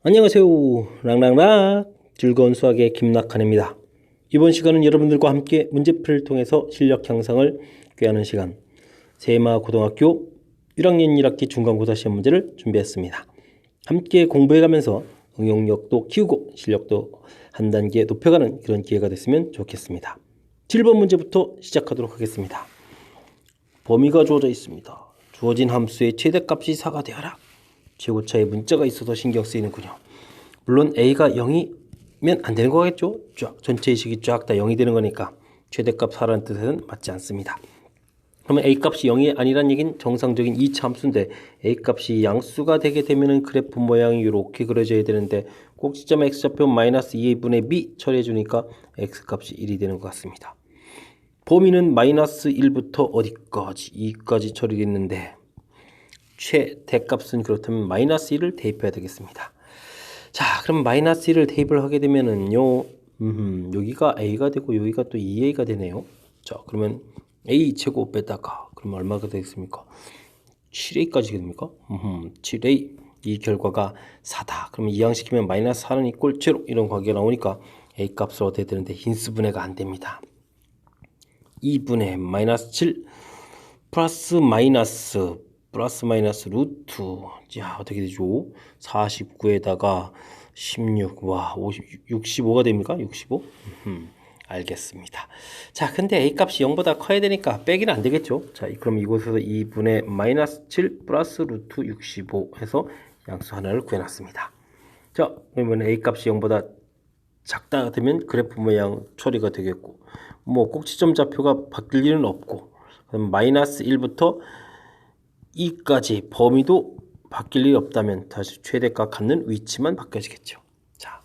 안녕하세요. 랑랑랑 즐거운 수학의 김낙한입니다. 이번 시간은 여러분들과 함께 문제풀이를 통해서 실력 향상을 꾀하는 시간, 세마 고등학교 1학년 1학기 중간고사 시험 문제를 준비했습니다. 함께 공부해가면서 응용력도 키우고 실력도 한 단계 높여가는 그런 기회가 됐으면 좋겠습니다. 7번 문제부터 시작하도록 하겠습니다. 범위가 주어져 있습니다. 주어진 함수의 최대값이 4가 되어라. 최고차에 문자가 있어서 신경 쓰이는군요. 물론 A가 0이면 안 되는 거겠죠? 쫙 전체 식이 쫙 다 0이 되는 거니까 최대값 4라는 뜻에는 맞지 않습니다. 그러면 A값이 0이 아니란 얘기는 정상적인 2차 함수인데 A값이 양수가 되게 되면 그래프 모양이 이렇게 그려져야 되는데 꼭지점 X좌표 마이너스 2A분의 B 처리해 주니까 X값이 1이 되는 것 같습니다. 범위는 마이너스 1부터 어디까지? 2까지 처리됐는데 최대값은 그렇다면 마이너스 1을 대입해야 되겠습니다. 자, 그럼 마이너스 1을 대입을 하게 되면은요, 여기가 A가 되고 여기가 또 2A가 되네요. 자, 그러면 A 제곱 빼다가 그러면 얼마가 되겠습니까? 7A까지 됩니까? 7A. 이 결과가 4다. 그러면 이항시키면 마이너스 4는 이꼴 제로 이런 관계가 나오니까 A 값을 얻어야 되는데 인수분해가 안 됩니다. 2분의 마이너스 7 플러스 마이너스 루트. 자, 어떻게 되죠? 49에다가 16, 와, 65가 됩니까? 65? 알겠습니다. 자, 근데 A값이 0보다 커야 되니까 빼기는 안 되겠죠? 자, 그럼 이곳에서 2분의 마이너스 7 플러스 루트 65 해서 양수 하나를 구해놨습니다. 자, 그러면 A값이 0보다 작다 되면 그래프 모양 처리가 되겠고, 뭐 꼭지점 좌표가 바뀔 일은 없고, 그럼 마이너스 1부터 2까지 범위도 바뀔 일이 없다면 다시 최대값 갖는 위치만 바뀌어지겠죠. 자,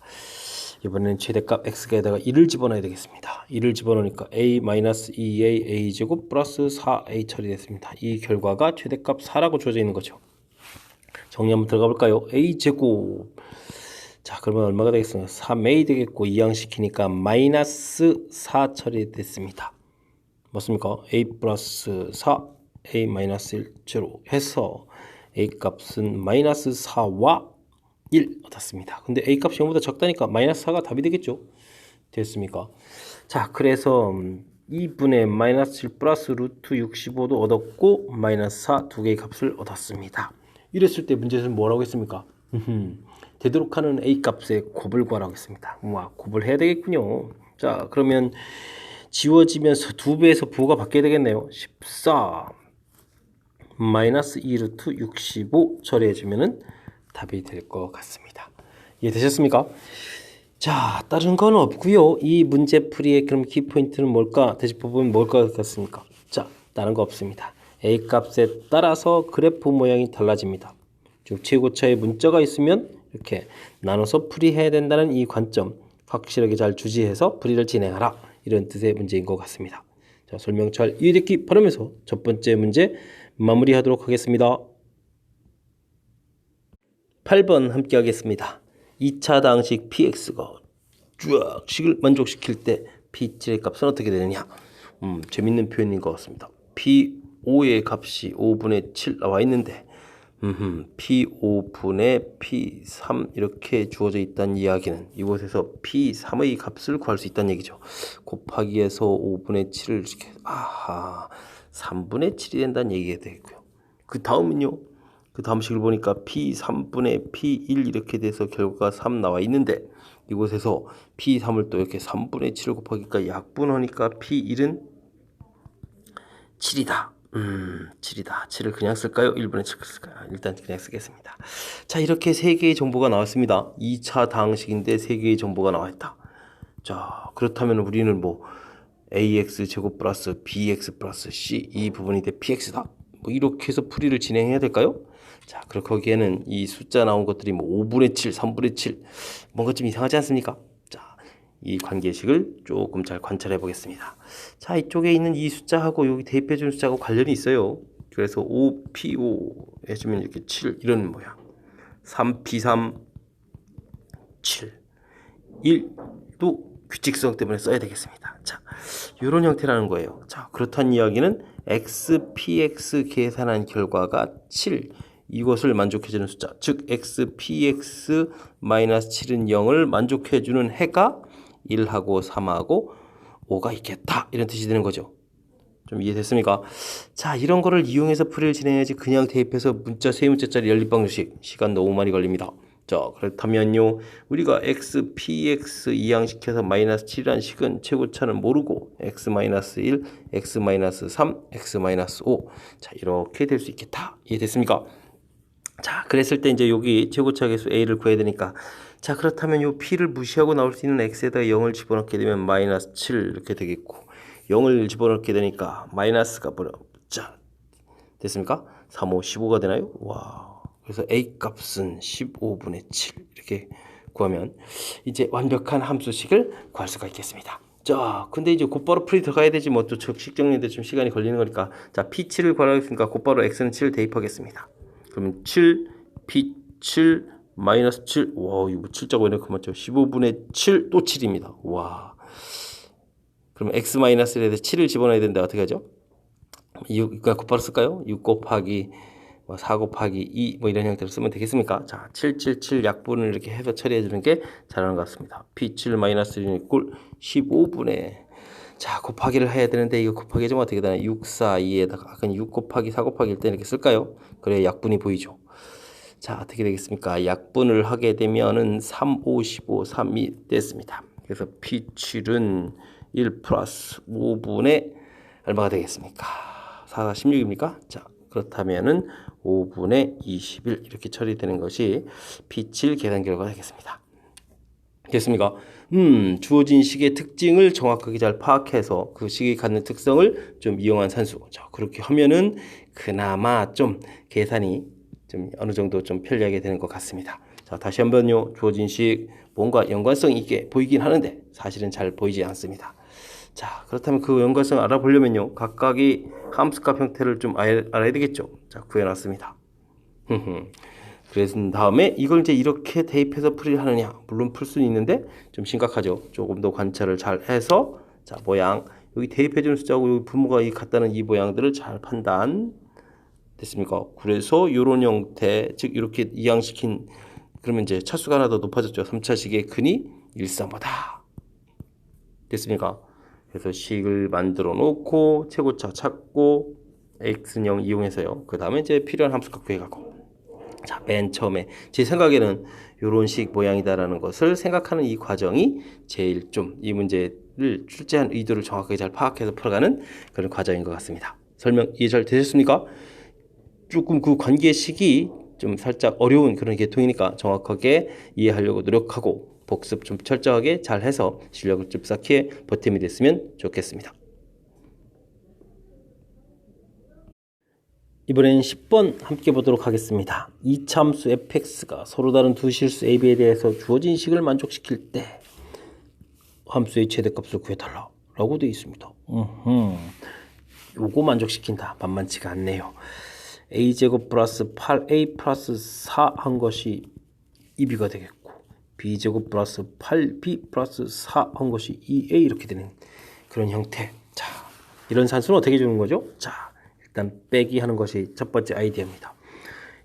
이번에는 최대값 x에다가 1을 집어넣어야 되겠습니다. 1을 집어넣으니까 a-2a a제곱 플러스 4a 처리됐습니다. 이 결과가 최대값 4라고 주어져 있는 거죠. 정리 한번 들어가 볼까요? a제곱. 자, 그러면 얼마가 되겠습니까? 3a 되겠고 이항시키니까 마이너스 4 처리됐습니다. 맞습니까? a 플러스 4 a 마이너스 1 제로 해서 a 값은 마이너스 4와 1 얻었습니다. 근데 a 값이 0보다 적다니까 마이너스 4가 답이 되겠죠? 됐습니까? 자, 그래서 2분의 마이너스 7 플러스 루트 65도 얻었고 마이너스 4 두 개의 값을 얻었습니다. 이랬을 때 문제에서는 뭐라고 했습니까? 되도록 하는 a 값의 곱을 구하라고 했습니다. 와, 곱을 해야 되겠군요. 자, 그러면 지워지면서 2배에서 부호가 바뀌어야 되겠네요. 14 마이너스 2루트 65 처리해주면 답이 될 것 같습니다. 이해되셨습니까? 자, 다른 건 없고요. 이 문제풀이의 그럼 키포인트는 뭘까? 다시 보면 뭘 것 같습니까? 자, 다른 거 없습니다. A 값에 따라서 그래프 모양이 달라집니다. 즉 최고차의 문자가 있으면 이렇게 나눠서 풀이해야 된다는 이 관점 확실하게 잘 주지해서 풀이를 진행하라. 이런 뜻의 문제인 것 같습니다. 자, 설명 잘 이해됐기 바라면서 첫 번째 문제 마무리하도록 하겠습니다. 8번 함께 하겠습니다. 2차 당식 px가 쫙 식을 만족시킬 때 p7의 값은 어떻게 되느냐? 재밌는 표현인 것 같습니다. p5의 값이 5분의 7 나와 있는데 P5분의 P3 이렇게 주어져 있다는 이야기는 이곳에서 P3의 값을 구할 수 있다는 얘기죠. 곱하기해서 5분의 7을 이렇게 3분의 7이 된다는 얘기가 되고요. 그 다음은요. 그 다음 식을 보니까 P3분의 P1 이렇게 돼서 결과가 3 나와 있는데 이곳에서 P3을 또 이렇게 3분의 7을 곱하기가 약분하니까 P1은 7이다. 7이다. 7을 그냥 쓸까요? 1분의 7을 쓸까요? 일단 그냥 쓰겠습니다. 자, 이렇게 3개의 정보가 나왔습니다. 2차 방식인데 3개의 정보가 나와있다. 자, 그렇다면 우리는 뭐 ax 제곱 플러스 bx 플러스 c 이 부분이 돼 px다. 뭐 이렇게 해서 풀이를 진행해야 될까요? 자, 그럼 거기에는 이 숫자 나온 것들이 뭐 5분의 7, 3분의 7 뭔가 좀 이상하지 않습니까? 이 관계식을 조금 잘 관찰해 보겠습니다. 자, 이쪽에 있는 이 숫자하고 여기 대입해 준 숫자하고 관련이 있어요. 그래서 5P5 해주면 이렇게 7 이런 모양. 3P3 7 1도 규칙성 때문에 써야 되겠습니다. 자, 이런 형태라는 거예요. 자, 그렇다는 이야기는 XPX 계산한 결과가 7 이것을 만족해주는 숫자, 즉 x px 마이너스 7은 0을 만족해주는 해가 1하고 3하고 5가 있겠다, 이런 뜻이 되는 거죠. 좀 이해됐습니까? 자, 이런 거를 이용해서 풀이를 진행해야지 그냥 대입해서 문자 세 문자짜리 연립방정식 시간 너무 많이 걸립니다. 자, 그렇다면요, 우리가 x, px 이항시켜서 마이너스 7이라는 식은 최고차는 모르고 x 마이너스 1, x 마이너스 3, x 마이너스 5, 자, 이렇게 될 수 있겠다. 이해됐습니까? 자, 그랬을 때 이제 여기 최고차 계수 a를 구해야 되니까, 자, 그렇다면 요 p를 무시하고 나올 수 있는 x에다가 0을 집어넣게 되면 마이너스 7 이렇게 되겠고, 0을 집어넣게 되니까 마이너스가 뭐라, 자, 됐습니까? 3, 5, 15가 되나요? 와. 그래서 a 값은 15분의 7 이렇게 구하면 이제 완벽한 함수식을 구할 수가 있겠습니다. 자, 근데 이제 곧바로 풀이 들어가야 되지 뭐, 또 적식 정리인데 좀 시간이 걸리는 거니까, 자, p7을 구하겠으니까 곧바로 x는 7을 대입하겠습니다. 그러면 7, p7 마이너스 7, 와, 이거 7자고 이렇게 맞죠? 15분의 7 또 7입니다. 와. 그럼 x 마이너스 1에다 7을 집어넣어야 되는데 어떻게 하죠? 6, 곧바로 쓸까요? 6 곱하기 4 곱하기 2 뭐 이런 형태로 쓰면 되겠습니까? 자, 777 약분을 이렇게 해서 처리해 주는 게 잘하는 것 같습니다. P7-1 이꼴 15분의, 자, 곱하기를 해야 되는데 이거 곱하기 좀 어떻게 되나? 6, 4, 2에다가 그냥 6 곱하기 4 곱하기 1때 이렇게 쓸까요? 그래야 약분이 보이죠. 자, 어떻게 되겠습니까? 약분을 하게 되면은 3, 5, 15, 3이 됐습니다. 그래서 P7은 1 플러스 5분의 얼마가 되겠습니까? 4, 16입니까? 자, 그렇다면은 5분의 21 이렇게 처리되는 것이 P7 계산 결과가 되겠습니다. 됐습니까? 주어진 식의 특징을 정확하게 잘 파악해서 그 식이 갖는 특성을 좀 이용한 산수. 자, 그렇게 하면은 그나마 좀 계산이 좀 어느 정도 좀 편리하게 되는 것 같습니다. 자, 다시 한번요. 주어진 식 뭔가 연관성 있게 보이긴 하는데 사실은 잘 보이지 않습니다. 자, 그렇다면 그 연관성을 알아보려면요, 각각의 함수값 형태를 좀 알아야 되겠죠. 자, 구해놨습니다. 그래서 다음에 이걸 이제 이렇게 대입해서 풀이를 하느냐, 물론 풀 수는 있는데 좀 심각하죠. 조금 더 관찰을 잘 해서, 자, 모양 여기 대입해주는 숫자하고 여기 분모가 같다는 이 모양들을 잘 판단 됐습니까? 그래서 이런 형태, 즉 이렇게 이항시킨, 그러면 이제 차수가 하나 더 높아졌죠. 3차식의 근이 1,3보다 됐습니까? 그래서 식을 만들어 놓고 최고차 찾고 x는 0 이용해서요. 그 다음에 이제 필요한 함수값 구해가고, 자, 맨 처음에 제 생각에는 이런 식 모양이다라는 것을 생각하는 이 과정이 제일 좀 이 문제를 출제한 의도를 정확하게 잘 파악해서 풀어가는 그런 과정인 것 같습니다. 설명 이해 잘 되셨습니까? 조금 그 관계식이 좀 살짝 어려운 그런 계통이니까 정확하게 이해하려고 노력하고 복습 좀 철저하게 잘 해서 실력을 좀 쌓기에 보탬이 됐으면 좋겠습니다. 이번엔 10번 함께 보도록 하겠습니다. 이차함수 fx가 서로 다른 두 실수 a, b에 대해서 주어진 식을 만족시킬 때 함수의 최대값을 구해달라 라고 되어 있습니다. 요거 만족시킨다. 만만치가 않네요. a제곱 플러스 8a 플러스 4 한 것이 2b가 되겠고, b제곱 플러스 8b 플러스 4 한 것이 2a 이렇게 되는 그런 형태. 자, 이런 산수는 어떻게 주는 거죠? 자, 일단 빼기 하는 것이 첫 번째 아이디어입니다.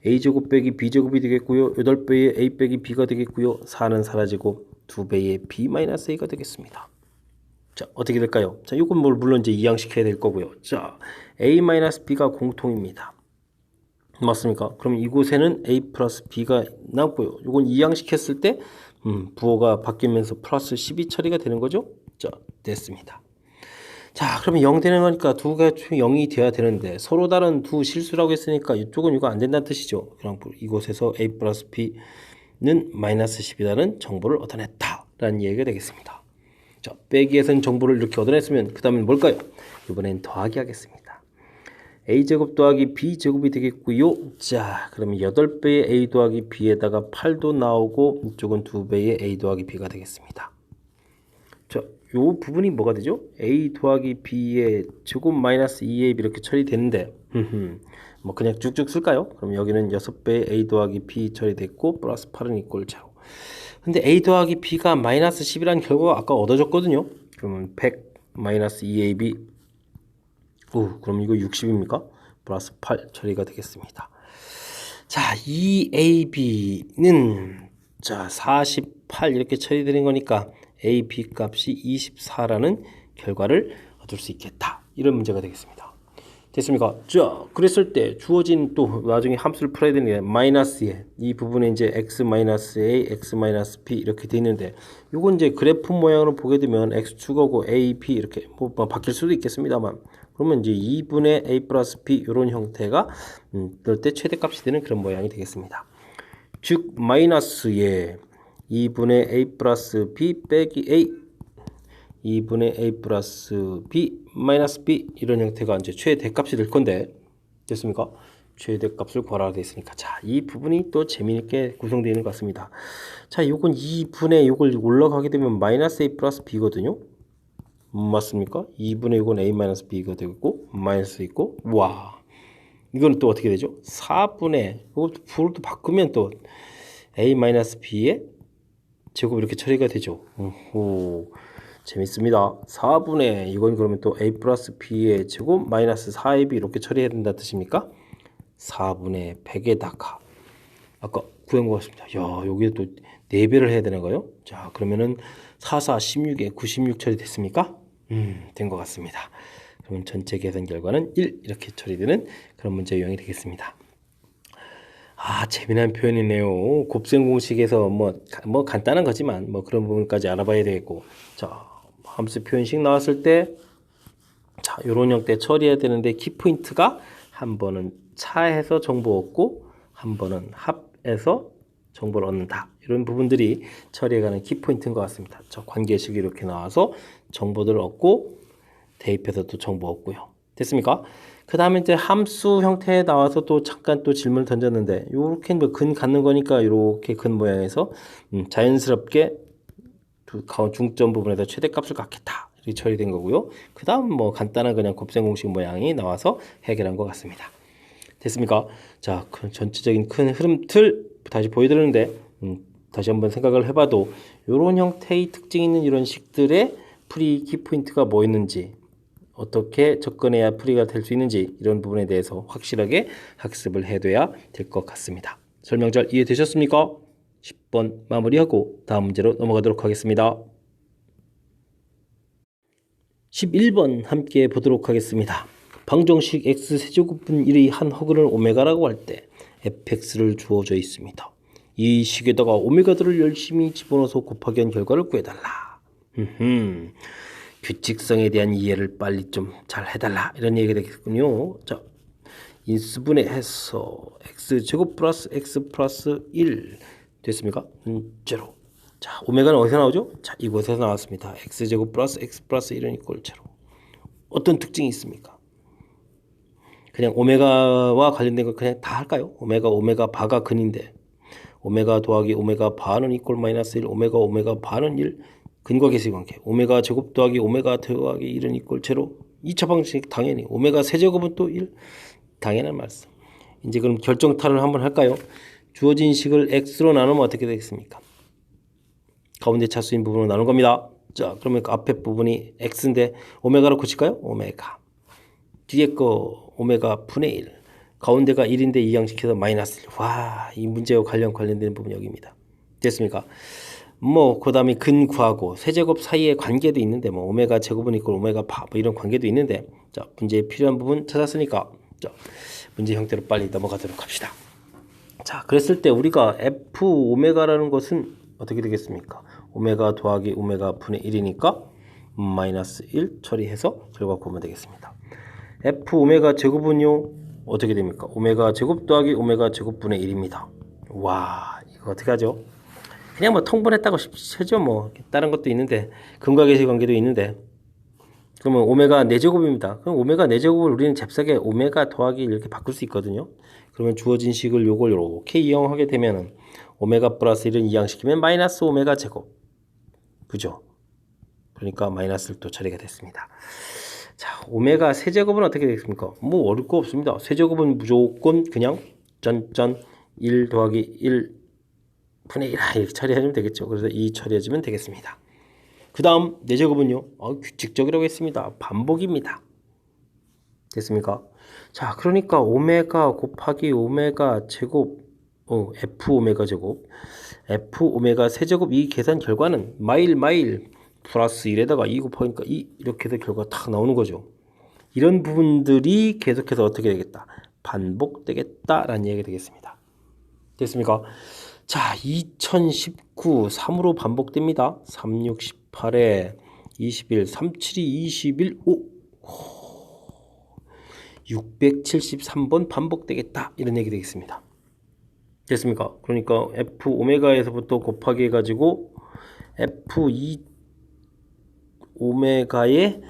a제곱 빼기 b제곱이 되겠고요. 8배의 a 빼기 b가 되겠고요. 4는 사라지고 2배의 b-a가 되겠습니다. 자, 어떻게 될까요? 자, 이건 물론 이제 이항시켜야 될 거고요. 자, a-b가 공통입니다. 맞습니까? 그럼 이곳에는 a 플러스 b가 남고요. 이건 이항시켰을 때 부호가 바뀌면서 플러스 12 처리가 되는 거죠. 자, 됐습니다. 자, 그러면 0 되는 거니까 두 개가 0이 돼야 되는데 서로 다른 두 실수라고 했으니까 이쪽은 이거 안 된다는 뜻이죠. 그럼 이곳에서 a 플러스 b는 마이너스 10이라는 정보를 얻어냈다라는 얘기가 되겠습니다. 자, 빼기에서는 정보를 이렇게 얻어냈으면 그 다음엔 뭘까요? 이번엔 더하기 하겠습니다. a제곱 더하기 b제곱이 되겠고요. 자, 그러면 8배의 a 더하기 b에다가 8도 나오고 이쪽은 2배의 a 더하기 b가 되겠습니다. 자, 요 부분이 뭐가 되죠? a 더하기 b의 제곱 마이너스 2ab 이렇게 처리되는데 뭐 그냥 쭉쭉 쓸까요? 그럼 여기는 6배의 a 더하기 b 처리됐고 플러스 8은 이꼴 0. 근데 a 더하기 b가 마이너스 10이라는 결과가 아까 얻어졌거든요. 그러면 100 마이너스 2ab, 그럼 이거 60입니까? 플러스 8 처리가 되겠습니다. 자, 2ab는 자, 48 이렇게 처리되는 거니까 ab 값이 24라는 결과를 얻을 수 있겠다. 이런 문제가 되겠습니다. 됐습니까? 자, 그랬을 때 주어진 또 나중에 함수를 풀어야 되는 게 마이너스에 이 부분에 이제 x-a, x-b 이렇게 돼 있는데 요건 이제 그래프 모양으로 보게 되면 x축하고 a, b 이렇게 뭐 바뀔 수도 있겠습니다만 그러면 이제 2분의 a 플러스 b 이런 형태가 그럴 때 최대값이 되는 그런 모양이 되겠습니다. 즉 마이너스에 2분의 a 플러스 b 빼기 a 2분의 a 플러스 b 마이너스 b 이런 형태가 이제 최대값이 될 건데 됐습니까? 최대값을 구하라 되어 있으니까 자, 이 부분이 또 재미있게 구성되어 있는 것 같습니다. 자, 요건 2분의 요걸 올라가게 되면 마이너스 a 플러스 b거든요. 맞습니까? 2분의 요건 a 마이너스 b가 되고 마이너스 있고 와 이거는 또 어떻게 되죠? 4분의 이것도 부를 또 바꾸면 또 a 마이너스 b의 제곱 이렇게 처리가 되죠. 오. 재밌습니다. 4분의 이건 그러면 또 a 플러스 b의 제곱 마이너스 4ab 이렇게 처리해야 된다 뜻입니까? 4분의 100에다가 아까 구한 것 같습니다. 야, 여기에 또 4배를 해야 되는 거요? 자, 그러면은 4, 4, 16에 96 처리됐습니까? 된 것 같습니다. 그러면 전체 계산 결과는 1 이렇게 처리되는 그런 문제 유형이 되겠습니다. 아, 재미난 표현이네요. 곱셈 공식에서 뭐 간단한 거지만 뭐 그런 부분까지 알아봐야 되겠고 자, 함수 표현식 나왔을 때 자, 요런 형태 처리해야 되는데 키포인트가 한 번은 차해서 정보 얻고 한 번은 합해서 정보를 얻는다. 이런 부분들이 처리해가는 키포인트인 것 같습니다. 저 관계식이 이렇게 나와서 정보들을 얻고 대입해서 또 정보 얻고요. 됐습니까? 그 다음에 이제 함수 형태에 나와서 또 잠깐 또 질문을 던졌는데 요렇게 뭐 근 갖는 거니까 요렇게 근 모양에서 자연스럽게 중점 부분에서 최대값을 갖겠다. 이렇게 처리된 거고요. 그 다음 뭐 간단한 그냥 곱셈 공식 모양이 나와서 해결한 것 같습니다. 됐습니까? 자, 그 전체적인 큰 흐름 틀 다시 보여드리는데 다시 한번 생각을 해봐도 이런 형태의 특징 있는 이런 식들의 풀이 키포인트가 뭐 있는지 어떻게 접근해야 풀이가 될 수 있는지 이런 부분에 대해서 확실하게 학습을 해둬야 될 것 같습니다. 설명 잘 이해되셨습니까? 10번 마무리하고 다음 문제로 넘어가도록 하겠습니다. 11번 함께 보도록 하겠습니다. 방정식 x세제곱분 1의 한 허근을 오메가라고 할 때 fx를 주어져 있습니다. 이 식에다가 오메가들을 열심히 집어넣어서 곱하기 한 결과를 구해달라. 규칙성에 대한 이해를 빨리 좀 잘 해달라 이런 얘기가 되겠군요. 자, 인수분해 해서 x제곱 플러스 x 플러스 1 됐습니까? 제로. 자, 오메가는 어디서 나오죠? 자, 이곳에서 나왔습니다. x제곱 플러스 x 플러스 1은 이꼴 제로. 어떤 특징이 있습니까? 그냥 오메가와 관련된 거 그냥 다 할까요? 오메가 바가 근인데 오메가 더하기 오메가 바는 이꼴 마이너스 1 오메가 바는 1 근과 계수의 관계 오메가 제곱 더하기 오메가 더하기 1은 이꼴 제로 2차 방식 당연히 오메가 세제곱은 또 1 당연한 말씀. 이제 그럼 결정타를 한번 할까요? 주어진 식을 x로 나누면 어떻게 되겠습니까? 가운데 차수인 부분으로 나눈 겁니다. 자, 그러면 그 앞에 부분이 x인데 오메가로 고칠까요? 오메가. 뒤에 거 오메가 분의 1. 가운데가 1인데 이항시켜서 마이너스 1. 와, 이 문제와 관련되는 부분이 여기입니다. 됐습니까? 뭐, 그 다음에 근 구하고 세제곱 사이의 관계도 있는데 뭐 오메가 제곱은 있고 오메가 바 뭐 이런 관계도 있는데 자, 문제에 필요한 부분 찾았으니까 자, 문제 형태로 빨리 넘어가도록 합시다. 자, 그랬을 때 우리가 f 오메가라는 것은 어떻게 되겠습니까? 오메가 더하기 오메가 분의 1이니까 마이너스 1 처리해서 결과 보면 되겠습니다. f 오메가 제곱은요 어떻게 됩니까? 오메가 제곱 더하기 오메가 제곱 분의 1입니다. 와, 이거 어떻게 하죠? 그냥 뭐 통분했다고 치죠. 뭐 다른 것도 있는데 근과 계수의 관계도 있는데 그러면 오메가 4제곱입니다. 그럼 오메가 4제곱을 우리는 잽싸게 오메가 더하기 이렇게 바꿀 수 있거든요. 그러면 주어진 식을 요걸 이렇게 이용하게 되면은 오메가 플러스 1을 이항시키면 마이너스 오메가 제곱. 그죠? 그러니까 마이너스를 또 처리가 됐습니다. 자, 오메가 세제곱은 어떻게 되겠습니까? 뭐 어려울 거 없습니다. 세제곱은 무조건 그냥 전 1 더하기 1 분의 1 이렇게 처리해주면 되겠죠. 그래서 2 처리해주면 되겠습니다. 그 다음 4제곱은요. 규칙적이라고 했습니다. 반복입니다. 됐습니까? 자, 그러니까 오메가 곱하기 오메가 제곱, F 오메가 제곱, F 오메가 세제곱 이 계산 결과는 마일 플러스 1에다가 2 곱하니까 2 이렇게 해서 결과가 탁 나오는 거죠. 이런 부분들이 계속해서 어떻게 되겠다? 반복되겠다라는 얘기가 되겠습니다. 됐습니까? 자, 2019 3으로 반복됩니다. 3, 6, 18에 21, 3, 7이 21, 5 673번 반복되겠다 이런 얘기 되겠습니다. 됐습니까? 그러니까 F 오메가에서부터 곱하기 해가지고 F2 오메가에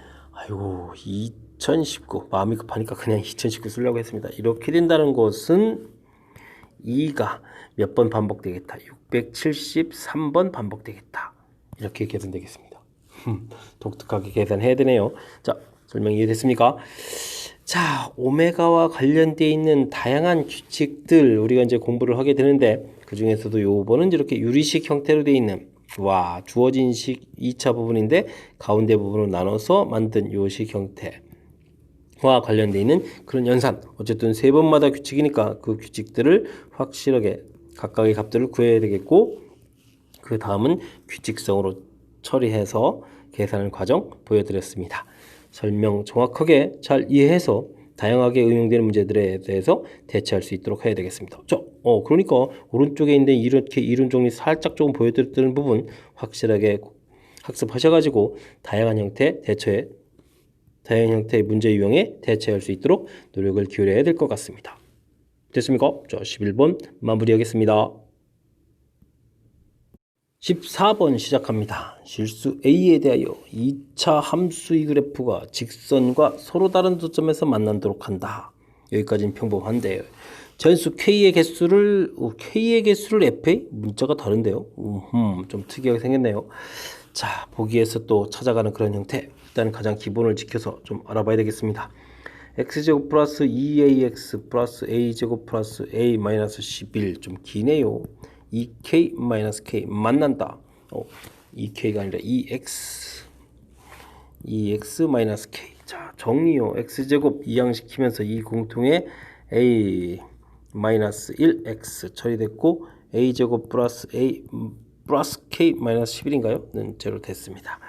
2019 마음이 급하니까 그냥 2019 쓰려고 했습니다. 이렇게 된다는 것은 2가 몇 번 반복되겠다. 673번 반복되겠다. 이렇게 계산되겠습니다. 독특하게 계산해야 되네요. 자, 설명 이해됐습니까? 자, 오메가와 관련되어 있는 다양한 규칙들 우리가 이제 공부를 하게 되는데 그 중에서도 요번은 이렇게 유리식 형태로 되어 있는 주어진 식 2차 부분인데 가운데 부분을 나눠서 만든 요식 형태와 관련되어 있는 그런 연산. 어쨌든 세 번마다 규칙이니까 그 규칙들을 확실하게 각각의 값들을 구해야 되겠고 그 다음은 규칙성으로 처리해서 계산하는 과정 보여드렸습니다. 설명 정확하게 잘 이해해서 다양하게 응용되는 문제들에 대해서 대처할 수 있도록 해야 되겠습니다. 그러니까 오른쪽에 있는 이렇게 이론 정리 살짝 조금 보여드렸던 부분 확실하게 학습하셔가지고 다양한 형태의 문제 유형에 대처할 수 있도록 노력을 기울여야 될 것 같습니다. 됐습니까? 자, 11번 마무리하겠습니다. 14번 시작합니다. 실수 A에 대하여 2차 함수의 그래프가 직선과 서로 다른 도점에서 만나도록 한다. 여기까지는 평범한데 전수 K의 개수를 F에 문자가 다른데요. 좀 특이하게 생겼네요. 자, 보기에서 또 찾아가는 그런 형태. 일단 가장 기본을 지켜서 좀 알아봐야 되겠습니다. x제곱 플러스 2ax 플러스 a제곱 플러스 a 마이너스 11 좀 기네요. 2k 마이너스 k 만난다. 2k가 아니라 2x 마이너스 k. 자, 정리요. x제곱 이항시키면서 이 공통의 a 마이너스 1x 처리됐고 a제곱 플러스 a 플러스 k 마이너스 11인가요? 는 제로 됐습니다.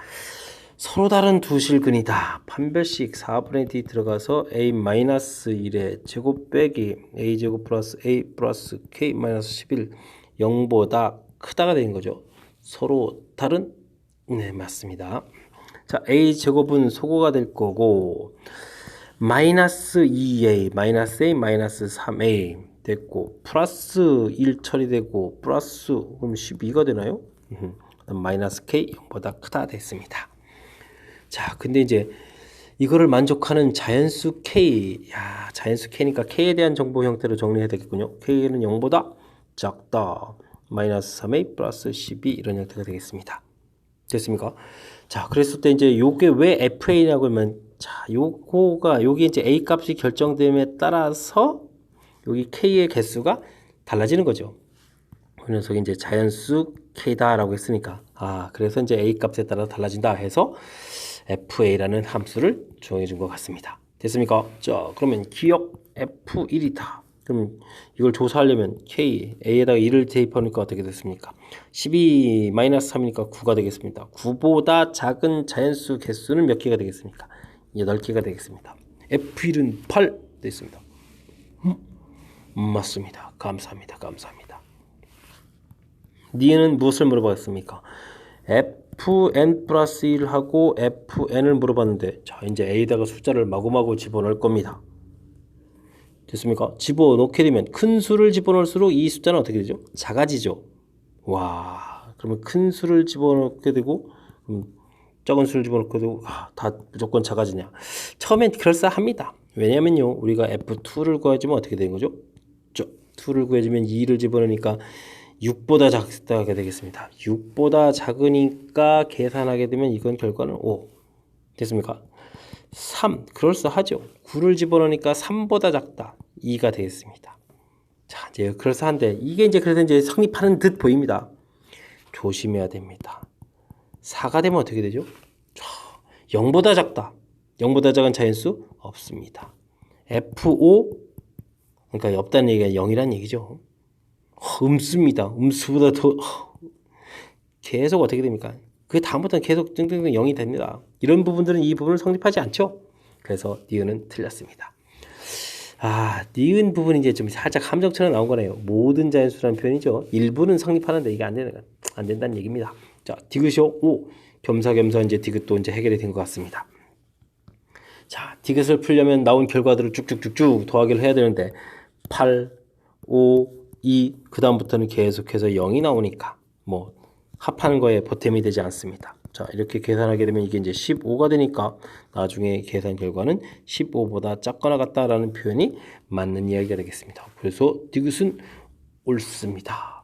서로 다른 두 실근이다. 판별식 4분의 d 들어가서 a 마이너스 1의 제곱 빼기 a제곱 플러스 a 플러스 k 마이너스 11 0보다 크다가 되는 거죠. 서로 다른? 네, 맞습니다. 자, a제곱은 소거가 될 거고 마이너스 2a 마이너스 a 마이너스 3a 됐고 플러스 1 처리되고 플러스 그럼 12가 되나요? 마이너스 k 0보다 크다 됐습니다. 자, 근데 이제 이거를 만족하는 자연수 k, 자연수 k니까 k에 대한 정보 형태로 정리해야 되겠군요. k는 0보다 작다. 마이너스 3a 플러스 12 이런 형태가 되겠습니다. 됐습니까? 자, 그랬을 때 이제 요게 왜 fa라고 하면 여기 이제 a 값이 결정됨에 따라서 여기 k의 개수가 달라지는 거죠. 그 녀석이 이제 자연수 k다라고 했으니까 그래서 이제 a 값에 따라 달라진다 해서 fa라는 함수를 조정해 준 것 같습니다. 됐습니까? 자, 그러면 기억 f1이다. 그럼 이걸 조사하려면 k, a에다가 1을 대입하니까 어떻게 됐습니까? 12-3이니까 9가 되겠습니다. 9보다 작은 자연수 개수는 몇 개가 되겠습니까? 8개가 되겠습니다. f1은 8 됐습니다. 맞습니다. 감사합니다. 니는 무엇을 물어봤습니까? fn 플러스 1하고 fn을 물어봤는데 자, 이제 a에다가 숫자를 마구마구 집어넣을 겁니다. 됐습니까? 집어넣게 되면 큰 수를 집어넣을수록 이 숫자는 어떻게 되죠? 작아지죠. 그러면 큰 수를 집어넣게 되고 작은 수를 집어넣게 되고 다 무조건 작아지냐? 처음엔 그럴싸합니다. 왜냐면요, 우리가 f2를 구해주면 어떻게 되는 거죠? 2를 구해주면 2를 집어넣으니까 6보다 작다가 되겠습니다. 6보다 작으니까 계산하게 되면 이건 결과는 5 됐습니까? 3 그럴싸하죠. 9를 집어넣으니까 3보다 작다 2가 되겠습니다. 자, 이제 그럴싸한데 이게 이제 그래서 이제 성립하는 듯 보입니다. 조심해야 됩니다. 4가 되면 어떻게 되죠? 0보다 작다. 0보다 작은 자연수 없습니다. F5 그러니까 없다는 얘기가 0이란 얘기죠. 음수입니다. 음수보다 더 계속 어떻게 됩니까? 그 다음부터는 계속 등등등 0이 됩니다. 이런 부분들은 이 부분을 성립하지 않죠. 그래서 니은은 틀렸습니다. 니은 부분이 이제 좀 살짝 함정처럼 나온 거네요. 모든 자연수라는 표현이죠. 일부는 성립하는데 이게 안 된다는 얘기입니다. 자, 디귿이요. 오, 겸사겸사 이제 디귿도 이제 해결이 된 것 같습니다. 자, 디귿을 풀려면 나온 결과들을 쭉쭉쭉쭉 더하기를 해야 되는데 8, 5, 2, 그 다음부터는 계속해서 0이 나오니까 뭐 합하는 거에 보탬이 되지 않습니다. 자, 이렇게 계산하게 되면 이게 이제 15가 되니까 나중에 계산 결과는 15보다 작거나 같다라는 표현이 맞는 이야기가 되겠습니다. 그래서 디귿은 옳습니다.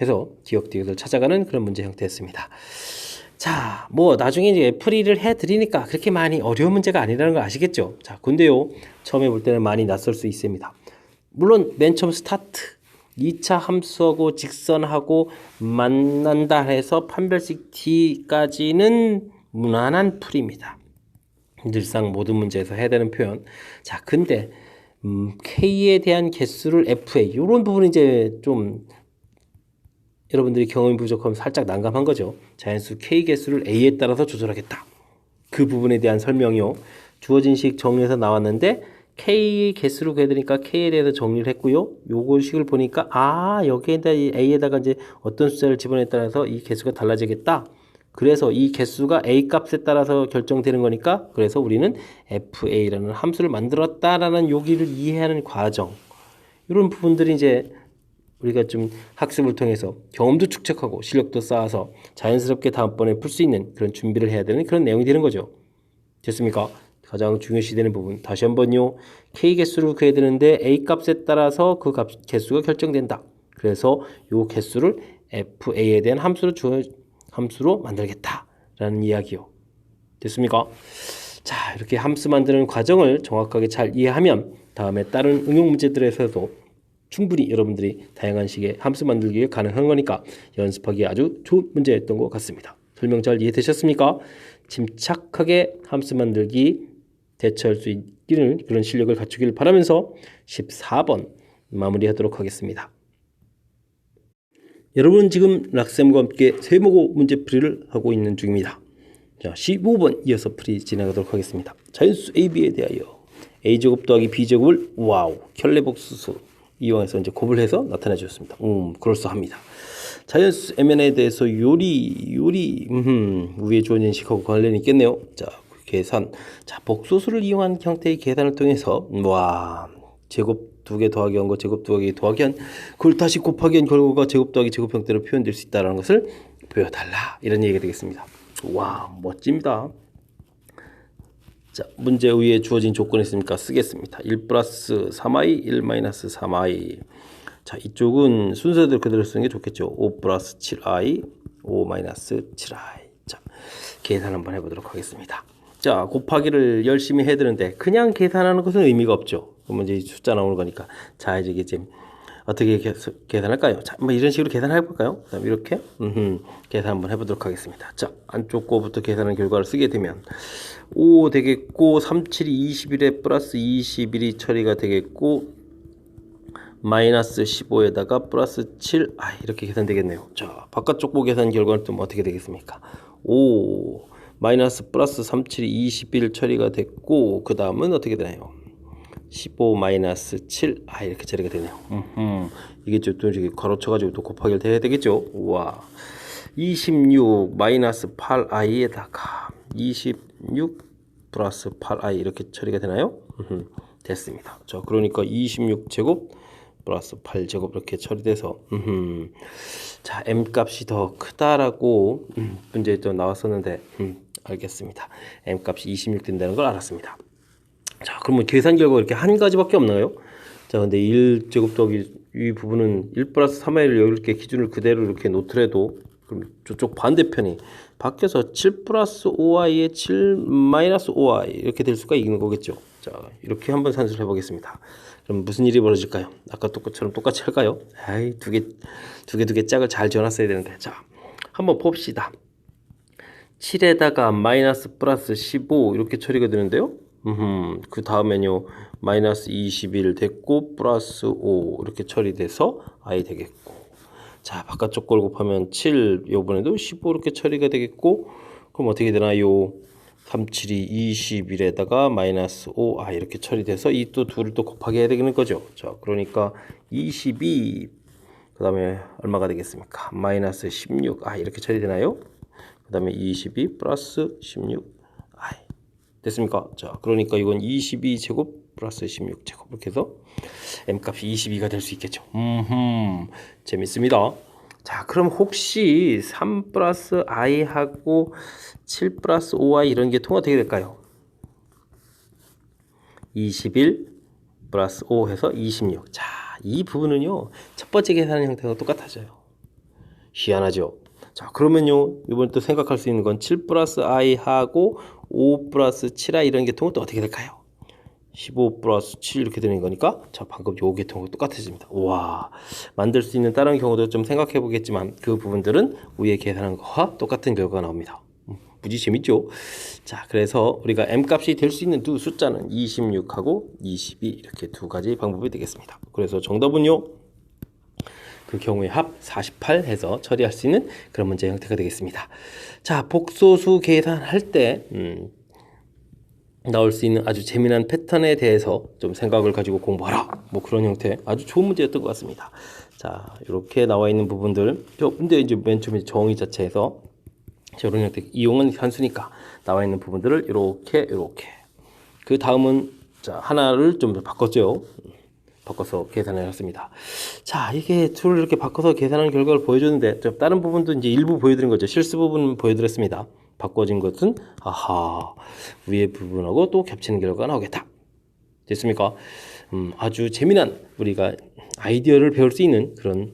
해서 기억 디귿을 찾아가는 그런 문제 형태였습니다. 자, 뭐 나중에 이제 풀이를 해드리니까 그렇게 많이 어려운 문제가 아니라는 걸 아시겠죠? 자, 근데요, 처음에 볼 때는 많이 낯설 수 있습니다. 물론 맨 처음 스타트 2차 함수하고 직선하고 만난다 해서 판별식 D까지는 무난한 풀이입니다. 늘상 모든 문제에서 해야 되는 표현. 자, 근데 K에 대한 개수를 F에 이런 부분이 이제 좀 여러분들이 경험이 부족하면 살짝 난감한 거죠. 자연수 K 개수를 A에 따라서 조절하겠다. 그 부분에 대한 설명이요. 주어진 식 정리해서 나왔는데 K 개수로 구해드리니까 K에 대해서 정리를 했고요. 요거 식을 보니까 여기에다 A에다가 이제 어떤 숫자를 집어넣에 따라서 이 개수가 달라지겠다. 그래서 이 개수가 A 값에 따라서 결정되는 거니까 그래서 우리는 FA라는 함수를 만들었다라는 요기를 이해하는 과정. 이런 부분들이 이제 우리가 좀 학습을 통해서 경험도 축적하고 실력도 쌓아서 자연스럽게 다음번에 풀 수 있는 그런 준비를 해야 되는 그런 내용이 되는 거죠. 됐습니까? 가장 중요시되는 부분 다시 한번요. K 개수를 구해야 되는데 A 값에 따라서 그 개수가 결정된다. 그래서 요 개수를 FA에 대한 함수로 만들겠다라는 이야기요. 됐습니까? 자, 이렇게 함수 만드는 과정을 정확하게 잘 이해하면 다음에 다른 응용 문제들에서도 충분히 여러분들이 다양한 식의 함수 만들기가 가능한 거니까 연습하기 아주 좋은 문제였던 것 같습니다. 설명 잘 이해되셨습니까? 침착하게 함수 만들기 대처할 수 있기를 그런 실력을 갖추길 바라면서 14번 마무리하도록 하겠습니다. 여러분 지금 락쌤과 함께 세모고 문제풀이를 하고 있는 중입니다. 자, 15번 이어서 풀이 진행하도록 하겠습니다. 자연수 AB에 대하여 A제곱 더하기 B제곱을 켤레복수수 이용해서 이제 곱을 해서 나타내 주셨습니다. 그럴싸합니다. 자연수 MN에 대해서 요리 위에 주어진 식하고 관련이 있겠네요. 자, 계산. 자, 복소수를 이용한 형태의 계산을 통해서 제곱 2개 더하기 한 거, 제곱 더하기 한 그걸 다시 곱하기 한 결과가 제곱 더하기 제곱 형태로 표현될 수 있다는 것을 보여달라. 이런 얘기가 되겠습니다. 멋집니다. 자, 문제 위에 주어진 조건이 있으니까 쓰겠습니다. 1 플러스 3i, 1 마이너스 3i. 자, 이쪽은 순서대로 그대로 쓰는 게 좋겠죠. 5 플러스 7i, 5 마이너스 7i. 자, 계산 한번 해보도록 하겠습니다. 자, 곱하기를 열심히 해야 되는데 그냥 계산하는 것은 의미가 없죠. 그러면 이제 숫자 나오는 거니까. 자, 이제 이게 지금 어떻게 계산할까요? 자, 뭐 이런 식으로 계산해 볼까요? 그다음 이렇게 계산 한번 해보도록 하겠습니다. 자, 안쪽 거부터 계산한 결과를 쓰게 되면 5 되겠고 3, 7이 21에 플러스 21이 처리가 되겠고 마이너스 15에다가 플러스 7 이렇게 계산되겠네요. 자, 바깥쪽 거 계산 결과는 좀 어떻게 되겠습니까? 5 마이너스 플러스 3, 7이 21 처리가 됐고 그 다음은 어떻게 되나요? 15 마이너스 7 이렇게 처리가 되네요. 이게 또 이렇게 가로쳐가지고 또 곱하기를 해야 되겠죠. 26 마이너스 8i에다가 26 플러스 8i 이렇게 처리가 되나요? 됐습니다. 자, 그러니까 26제곱 플러스 8제곱 이렇게 처리돼서 자, m 값이 더 크다라고 문제에 또 나왔었는데 알겠습니다. m 값이 26 된다는 걸 알았습니다. 자, 그러면 계산 결과가 이렇게 한 가지밖에 없나요? 자, 근데 1제곱 더하기 이 부분은 1 플러스 3i를 이렇게 기준을 그대로 이렇게 놓더라도 그럼 저쪽 반대편이 바뀌어서 7 플러스 5i에 7 마이너스 5i 이렇게 될 수가 있는 거겠죠. 자, 이렇게 한번 산수를 해보겠습니다. 그럼 무슨 일이 벌어질까요? 아까 것처럼 똑같이 할까요? 두 개 짝을 잘 지어놨어야 되는데. 자, 한번 봅시다. 7에다가 마이너스 플러스 15 이렇게 처리가 되는데요. 그 다음에요 마이너스 21 됐고 플러스 5 이렇게 처리돼서 i 되겠고, 자 바깥쪽 걸 곱하면 7, 요번에도 15 이렇게 처리가 되겠고, 그럼 어떻게 되나요? 3, 7이 21에다가 마이너스 5 이렇게 처리돼서 이 또 둘을 또 곱하기 해야 되는 거죠. 자 그러니까 22 그 다음에 얼마가 되겠습니까? 마이너스 16 이렇게 처리되나요? 그 다음에 22 플러스 16 됐습니까? 자 그러니까 이건 22제곱 플러스 16제곱 이렇게 해서 m값이 22가 될 수 있겠죠. 재밌습니다. 자 그럼 혹시 3 플러스 i하고 7 플러스 5i 이런 게 통화 어떻게 될까요? 21 플러스 5 해서 26. 자, 이 부분은요 첫 번째 계산하는 형태가 똑같아져요. 희한하죠. 자 그러면요 이번에 또 생각할 수 있는 건 7 플러스 i하고 5 플러스 7i 이런 계통은 또 어떻게 될까요? 15 플러스 7 이렇게 되는 거니까 자 방금 요 계통하고 똑같아집니다. 와, 만들 수 있는 다른 경우도 좀 생각해 보겠지만 그 부분들은 위에 계산한 거와 똑같은 결과가 나옵니다. 무지 재밌죠? 자 그래서 우리가 m값이 될 수 있는 두 숫자는 26하고 22 이렇게 두 가지 방법이 되겠습니다. 그래서 정답은요 그 경우에 합 48 해서 처리할 수 있는 그런 문제 형태가 되겠습니다. 자 복소수 계산할 때 나올 수 있는 아주 재미난 패턴에 대해서 좀 생각을 가지고 공부하라, 뭐 그런 형태 아주 좋은 문제였던 것 같습니다. 자 이렇게 나와 있는 부분들, 근데 이제 맨 처음에 정의 자체에서 저런 형태 이용은 한수니까 나와 있는 부분들을 이렇게 그 다음은 자 하나를 좀 바꿨죠. 바꿔서 계산을 했습니다. 자 이게 툴을 이렇게 바꿔서 계산하는 결과를 보여줬는데 좀 다른 부분도 이제 일부 보여드린 거죠. 실수 부분 보여드렸습니다. 바꿔진 것은 위에 부분하고 또 겹치는 결과가 나오겠다. 됐습니까? 아주 재미난 우리가 아이디어를 배울 수 있는 그런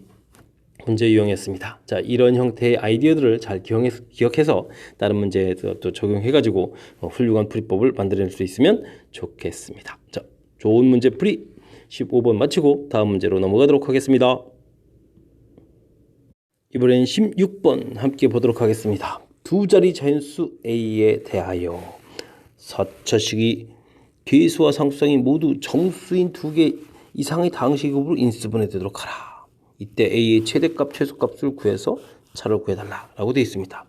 문제 유형이었습니다. 자 이런 형태의 아이디어들을 잘 기억해서 다른 문제에서 또 적용해가지고 훌륭한 풀이법을 만들어낼 수 있으면 좋겠습니다. 자 좋은 문제 풀이 15번 마치고 다음 문제로 넘어가도록 하겠습니다. 이번엔 16번 함께 보도록 하겠습니다. 두 자리 자연수 a에 대하여 4차식이 계수와 상수항이 모두 정수인 두 개 이상의 다항식으로 인수분해 되도록 하라. 이때 a의 최대값 최소값을 구해서 차를 구해달라 라고 되어 있습니다.